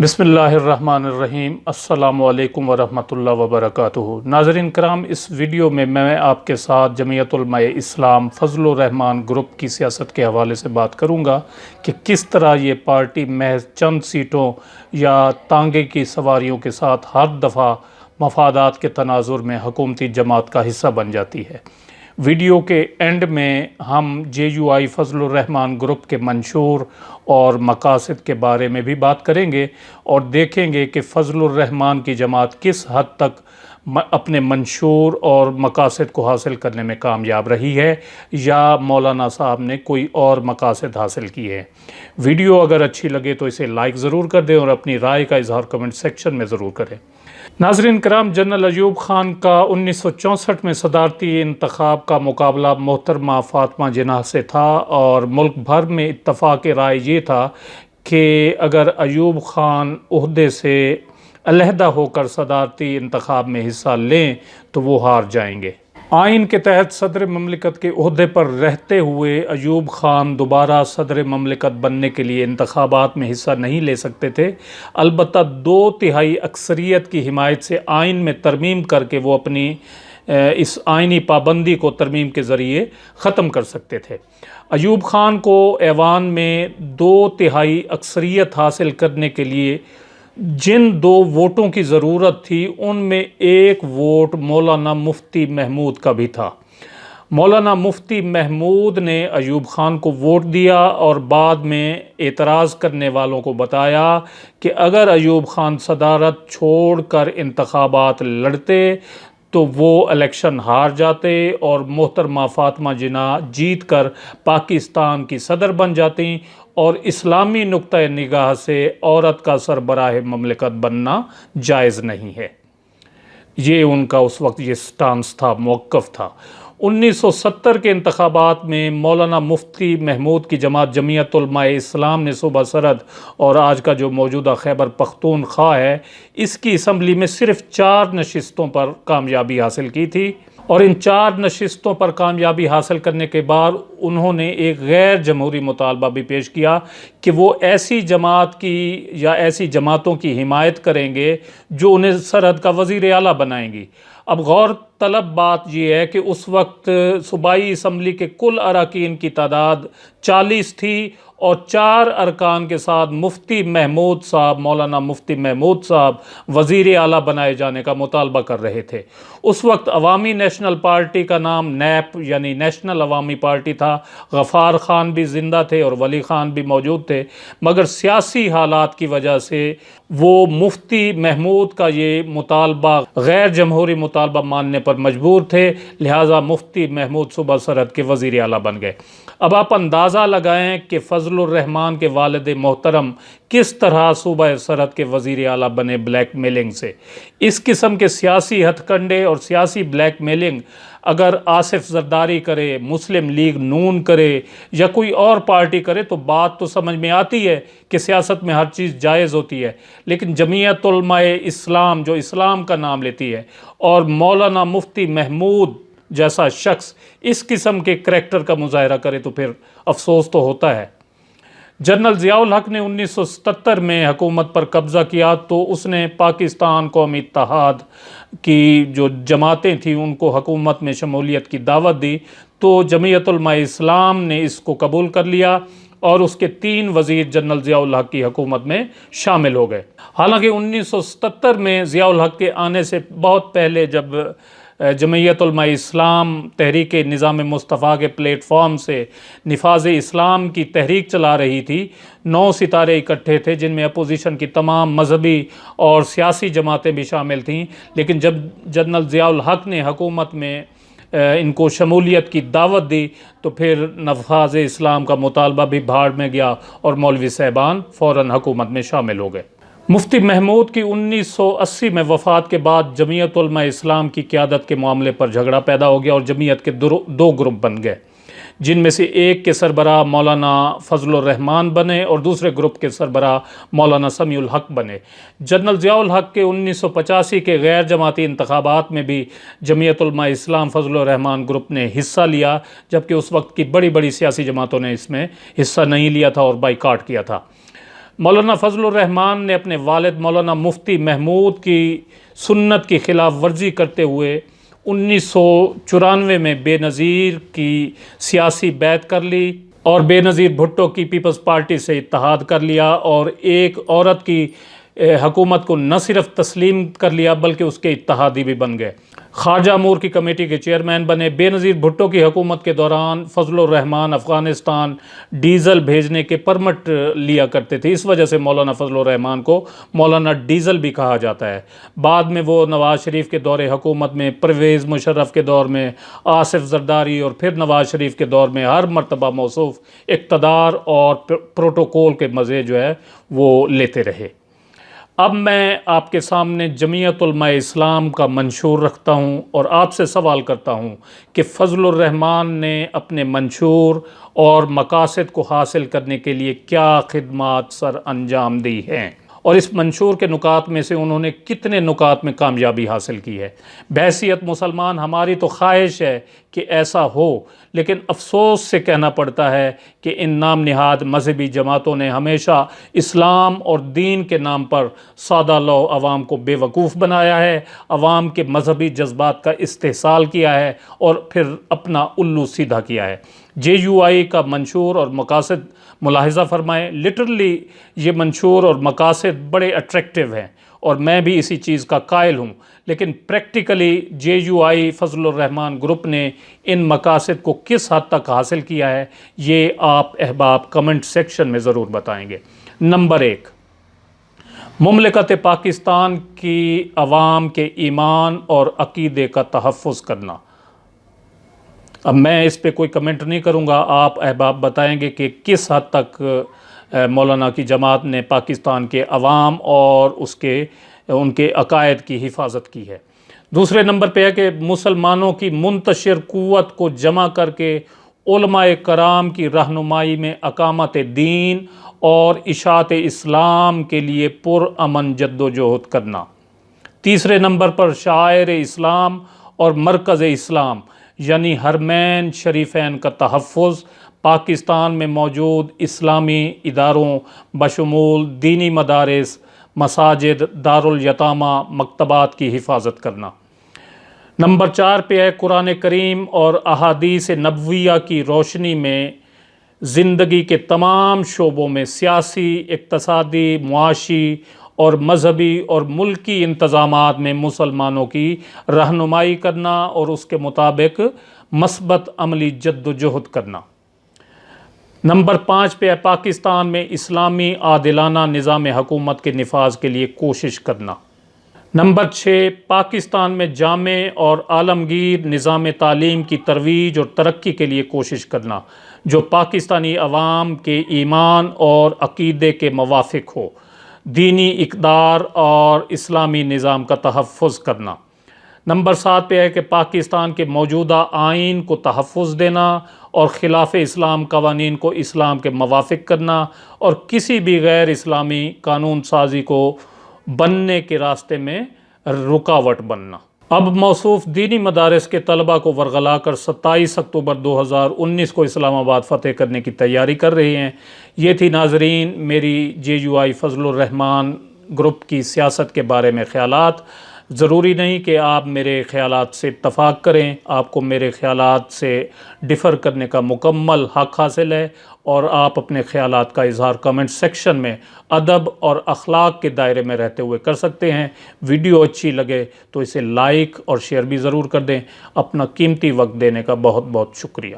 بسم اللہ الرحمن الرحیم۔ السلام علیکم ورحمۃ اللہ وبرکاتہ۔ ناظرین کرام، اس ویڈیو میں آپ کے ساتھ جمعیت علماء اسلام فضل الرحمان گروپ کی سیاست کے حوالے سے بات کروں گا کہ کس طرح یہ پارٹی محض چند سیٹوں یا تانگے کی سواریوں کے ساتھ ہر دفعہ مفادات کے تناظر میں حکومتی جماعت کا حصہ بن جاتی ہے۔ ویڈیو کے اینڈ میں ہم JUI فضل الرحمان گروپ کے منشور اور مقاصد کے بارے میں بھی بات کریں گے اور دیکھیں گے کہ فضل الرحمان کی جماعت کس حد تک اپنے منشور اور مقاصد کو حاصل کرنے میں کامیاب رہی ہے یا مولانا صاحب نے کوئی اور مقاصد حاصل کیے ہیں۔ ویڈیو اگر اچھی لگے تو اسے لائک ضرور کر دیں اور اپنی رائے کا اظہار کمنٹ سیکشن میں ضرور کریں۔ ناظرین کرام، جنرل ایوب خان کا 1964 میں صدارتی انتخاب کا مقابلہ محترمہ فاطمہ جناح سے تھا اور ملک بھر میں اتفاق رائے یہ تھا کہ اگر ایوب خان عہدے سے علیحدہ ہو کر صدارتی انتخاب میں حصہ لیں تو وہ ہار جائیں گے۔ آئین کے تحت صدر مملکت کے عہدے پر رہتے ہوئے ایوب خان دوبارہ صدر مملکت بننے کے لیے انتخابات میں حصہ نہیں لے سکتے تھے، البتہ 2/3 اکثریت کی حمایت سے آئین میں ترمیم کر کے وہ اپنی اس آئینی پابندی کو ترمیم کے ذریعے ختم کر سکتے تھے۔ ایوب خان کو ایوان میں 2/3 اکثریت حاصل کرنے کے لیے جن 2 ووٹوں کی ضرورت تھی ان میں ایک ووٹ مولانا مفتی محمود کا بھی تھا۔ مولانا مفتی محمود نے ایوب خان کو ووٹ دیا اور بعد میں اعتراض کرنے والوں کو بتایا کہ اگر ایوب خان صدارت چھوڑ کر انتخابات لڑتے تو وہ الیکشن ہار جاتے اور محترمہ فاطمہ جناح جیت کر پاکستان کی صدر بن جاتی اور اسلامی نقطۂ نگاہ سے عورت کا سربراہ مملکت بننا جائز نہیں ہے۔ یہ ان کا اس وقت یہ سٹانس تھا، موقف تھا۔ 1970 کے انتخابات میں مولانا مفتی محمود کی جماعت جمعیت علماء اسلام نے صوبہ سرحد اور آج کا جو موجودہ خیبر پختونخوا ہے، اس کی اسمبلی میں صرف 4 نشستوں پر کامیابی حاصل کی تھی اور ان 4 نشستوں پر کامیابی حاصل کرنے کے بعد انہوں نے ایک غیر جمہوری مطالبہ بھی پیش کیا کہ وہ ایسی جماعت کی یا ایسی جماعتوں کی حمایت کریں گے جو انہیں سرحد کا وزیر اعلیٰ بنائیں گی۔ اب غور طلب بات یہ ہے کہ اس وقت صوبائی اسمبلی کے کل اراکین کی تعداد 40 تھی اور 4 ارکان کے ساتھ مفتی محمود صاحب، مولانا مفتی محمود صاحب وزیر اعلیٰ بنائے جانے کا مطالبہ کر رہے تھے۔ اس وقت عوامی نیشنل پارٹی کا نام نیپ یعنی نیشنل عوامی پارٹی تھا، غفار خان بھی زندہ تھے اور ولی خان بھی موجود تھے، مگر سیاسی حالات کی وجہ سے وہ مفتی محمود کا یہ مطالبہ غیر جمہوری مطالبہ ماننے پر مجبور تھے، لہٰذا مفتی محمود صوبہ سرحد کے وزیر اعلیٰ بن گئے۔ اب آپ اندازہ لگائیں کہ فضل الرحمان کے والد محترم کس طرح صوبہ سرحد کے وزیر اعلیٰ بنے بلیک میلنگ سے۔ اس قسم کے سیاسی ہتھ کنڈے اور سیاسی بلیک میلنگ اگر آصف زرداری کرے، مسلم لیگ نون کرے یا کوئی اور پارٹی کرے تو بات تو سمجھ میں آتی ہے کہ سیاست میں ہر چیز جائز ہوتی ہے، لیکن جمعیت علماء اسلام جو اسلام کا نام لیتی ہے اور مولانا مفتی محمود جیسا شخص اس قسم کے کریکٹر کا مظاہرہ کرے تو پھر افسوس تو ہوتا ہے۔ جنرل ضیاء الحق نے 1977 میں حکومت پر قبضہ کیا تو اس نے پاکستان قومی اتحاد کی جو جماعتیں تھیں ان کو حکومت میں شمولیت کی دعوت دی تو جمعیت علماء اسلام نے اس کو قبول کر لیا اور اس کے 3 وزیر جنرل ضیاء الحق کی حکومت میں شامل ہو گئے۔ حالانکہ 1977 میں ضیاء الحق کے آنے سے بہت پہلے جب جمعیت علماء اسلام تحریک نظام مصطفیٰ کے پلیٹ فارم سے نفاذ اسلام کی تحریک چلا رہی تھی، 9 ستارے اکٹھے تھے جن میں اپوزیشن کی تمام مذہبی اور سیاسی جماعتیں بھی شامل تھیں، لیکن جب جنرل ضیاء الحق نے حکومت میں ان کو شمولیت کی دعوت دی تو پھر نفاذ اسلام کا مطالبہ بھی بھاڑ میں گیا اور مولوی صاحبان فوراً حکومت میں شامل ہو گئے۔ مفتی محمود کی 1980 میں وفات کے بعد جمعیت علماء اسلام کی قیادت کے معاملے پر جھگڑا پیدا ہو گیا اور جمعیت کے 2 گروپ بن گئے، جن میں سے ایک کے سربراہ مولانا فضل الرحمان بنے اور دوسرے گروپ کے سربراہ مولانا سمیع الحق بنے۔ جنرل ضیاء الحق کے 1985 کے غیر جماعتی انتخابات میں بھی جمعیت علماء اسلام فضل الرحمان گروپ نے حصہ لیا، جبکہ اس وقت کی بڑی بڑی سیاسی جماعتوں نے اس میں حصہ نہیں لیا تھا اور بائیکاٹ کیا تھا۔ مولانا فضل الرحمان نے اپنے والد مولانا مفتی محمود کی سنت کی خلاف ورزی کرتے ہوئے 1994 میں بے نظیر کی سیاسی بیعت کر لی اور بے نظیر بھٹو کی پیپلز پارٹی سے اتحاد کر لیا اور ایک عورت کی حکومت کو نہ صرف تسلیم کر لیا بلکہ اس کے اتحادی بھی بن گئے۔ خواجہ امور کی کمیٹی کے چیئرمین بنے۔ بے نظیر بھٹو کی حکومت کے دوران فضل الرحمان افغانستان ڈیزل بھیجنے کے پرمٹ لیا کرتے تھے، اس وجہ سے مولانا فضل الرحمان کو مولانا ڈیزل بھی کہا جاتا ہے۔ بعد میں وہ نواز شریف کے دور حکومت میں، پرویز مشرف کے دور میں، آصف زرداری اور پھر نواز شریف کے دور میں ہر مرتبہ موصوف اقتدار اور پروٹوکول کے مزے جو ہے وہ لیتے رہے۔ اب میں آپ کے سامنے جمعیت علماء اسلام کا منشور رکھتا ہوں اور آپ سے سوال کرتا ہوں کہ فضل الرحمان نے اپنے منشور اور مقاصد کو حاصل کرنے کے لیے کیا خدمات سر انجام دی ہیں، اور اس منشور کے نکات میں سے انہوں نے کتنے نکات میں کامیابی حاصل کی ہے۔ بحیثیت مسلمان ہماری تو خواہش ہے کہ ایسا ہو، لیکن افسوس سے کہنا پڑتا ہے کہ ان نام نہاد مذہبی جماعتوں نے ہمیشہ اسلام اور دین کے نام پر سادہ لو عوام کو بے وقوف بنایا ہے، عوام کے مذہبی جذبات کا استحصال کیا ہے اور پھر اپنا الو سیدھا کیا ہے۔ JUI کا منشور اور مقاصد ملاحظہ فرمائیں، لٹرلی یہ منشور اور مقاصد بڑے اٹریکٹیو ہیں اور میں بھی اسی چیز کا قائل ہوں، لیکن پریکٹیکلی JUI فضل الرحمان گروپ نے ان مقاصد کو کس حد تک حاصل کیا ہے یہ آپ احباب کمنٹ سیکشن میں ضرور بتائیں گے۔ نمبر 1، مملکت پاکستان کی عوام کے ایمان اور عقیدے کا تحفظ کرنا۔ اب میں اس پہ کوئی کمنٹ نہیں کروں گا، آپ احباب بتائیں گے کہ کس حد تک مولانا کی جماعت نے پاکستان کے عوام اور ان کے عقائد کی حفاظت کی ہے۔ دوسرے نمبر پہ ہے کہ مسلمانوں کی منتشر قوت کو جمع کر کے علماء کرام کی رہنمائی میں اقامت دین اور اشاعت اسلام کے لیے پرامن جد و جہد کرنا۔ تیسرے نمبر پر شاعر اسلام اور مرکز اسلام یعنی حرمین شریفین کا تحفظ، پاکستان میں موجود اسلامی اداروں بشمول دینی مدارس، مساجد، دارالیتامہ، مکتبات کی حفاظت کرنا۔ نمبر 4 پہ ہے قرآن کریم اور احادیث نبویہ کی روشنی میں زندگی کے تمام شعبوں میں سیاسی، اقتصادی، معاشی اور مذہبی اور ملکی انتظامات میں مسلمانوں کی رہنمائی کرنا اور اس کے مطابق مثبت عملی جد و جہد کرنا۔ نمبر 5 پہ ہے پاکستان میں اسلامی عادلانہ نظام حکومت کے نفاذ کے لیے کوشش کرنا۔ نمبر 6، پاکستان میں جامع اور عالمگیر نظام تعلیم کی ترویج اور ترقی کے لیے کوشش کرنا جو پاکستانی عوام کے ایمان اور عقیدے کے موافق ہو، دینی اقدار اور اسلامی نظام کا تحفظ کرنا۔ نمبر 7 پہ ہے کہ پاکستان کے موجودہ آئین کو تحفظ دینا اور خلاف اسلام قوانین کو اسلام کے موافق کرنا اور کسی بھی غیر اسلامی قانون سازی کو بننے کے راستے میں رکاوٹ بننا۔ اب موصوف دینی مدارس کے طلبہ کو ورغلا کر 27 اکتوبر 2019 کو اسلام آباد فتح کرنے کی تیاری کر رہے ہیں۔ یہ تھی ناظرین میری JUI فضل الرحمان گروپ کی سیاست کے بارے میں خیالات۔ ضروری نہیں کہ آپ میرے خیالات سے اتفاق کریں، آپ کو میرے خیالات سے ڈفر کرنے کا مکمل حق حاصل ہے اور آپ اپنے خیالات کا اظہار کمنٹ سیکشن میں ادب اور اخلاق کے دائرے میں رہتے ہوئے کر سکتے ہیں۔ ویڈیو اچھی لگے تو اسے لائک اور شیئر بھی ضرور کر دیں۔ اپنا قیمتی وقت دینے کا بہت بہت شکریہ۔